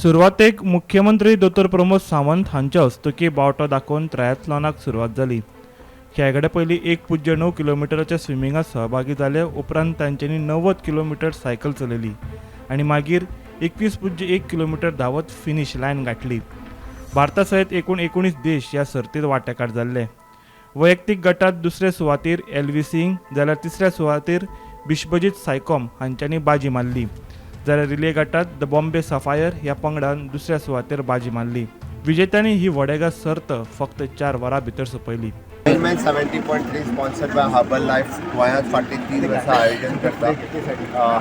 सुरवातेक मुख्यमंत्री दोतोर प्रमोद सावंत हांच्या हस्तुकी बावटो दाखोवन ट्रायथलॉनाक सुरवात जाली. खेळगडे पयलीं 1.9 किलोमिटराच्या स्विमिंगात सहभागी जाले. उपरांत तांच्यांनी 90 किलोमीटर सायकल चलयली आनी मागीर 21.1 किलोमीटर धांवत फिनिश लायन गाठली. भारता सयत एकूण 19 देश ह्या सर्तींत वांटेकार जाल्ले. वैयक्तीक गटांत दुसरे सुवातेर एल.व्ही. सिंग जाल्यार तिसऱ्या सुवातेर बिश्वजीत सायकॉम हांच्यांनी बाजी मारली. जाल्यार रिले गटांत द बॉम्बे सफायर ह्या पंगडान दुसऱ्या सुवातेर बाजी मारली. विजेत्यांनी ही वडेगा सर्त फक्त 4 वरां भितर सोंपयली. IRONMAN 70.3 sponsored by herbal life गोंयांत फाटीं 3 वर्सां आयोजन करता.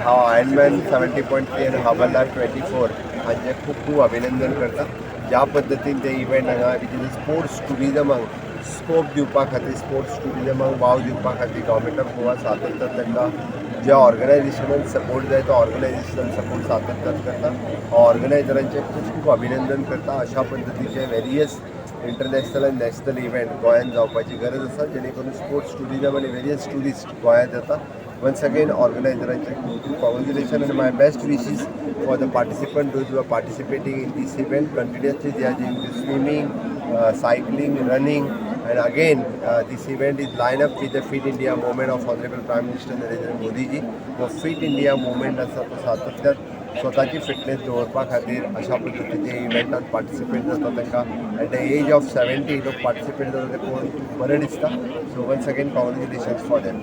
हांव IRONMAN 70.3 आनी हर्बल लायफ 24 हांचे खूब खूब अभिनंदन करता. ज्या पद्दतीन ते इव्हेंट हांगा स्पोर्ट्स टुरिजमाक स्कोप दिवपा खातीर, स्पोर्ट्स टुरिजमाक वाव दिवपा खातीर गव्हर्मेंट ऑफ गोवा सातत्यान तांकां जे ऑर्गनायझेशनाक सपोर्ट जाय तो ऑर्गनायझेशन सपोर्ट सातत्यान करता. ऑर्गनायझरांचे खूब खूब अभिनंदन करता. अशा पद्दतीचे वेरियस इंटरनॅशनल आनी नॅशनल इव्हेंट गोंयांत जावपाची गरज आसा, जेणे करून स्पोर्ट्स टुरिजम आनी वेरियस टुरिस्ट गोंयांत येता. वन्स अगेन ऑर्गनायझरांचे खूब खूब कॉंग्रॅच्युलेशन आनी my best wishes for the participant those who are participating in these event. Continuously they are doing swimming, cycling, running, and again this event is lined up with the Fit India movement of Honorable Prime Minister Narendra Modi ji. तो fit India movement आसा तो सातत्यान स्वताची fitness दवरपा खातीर अशा पद्दतीचे इव्हेंटांत participate जाता. तांकां एट द एज ऑफ 70 लोक पार्टिसिपेट जाता ते पळोवन बरें दिसता. So once again congratulations for them.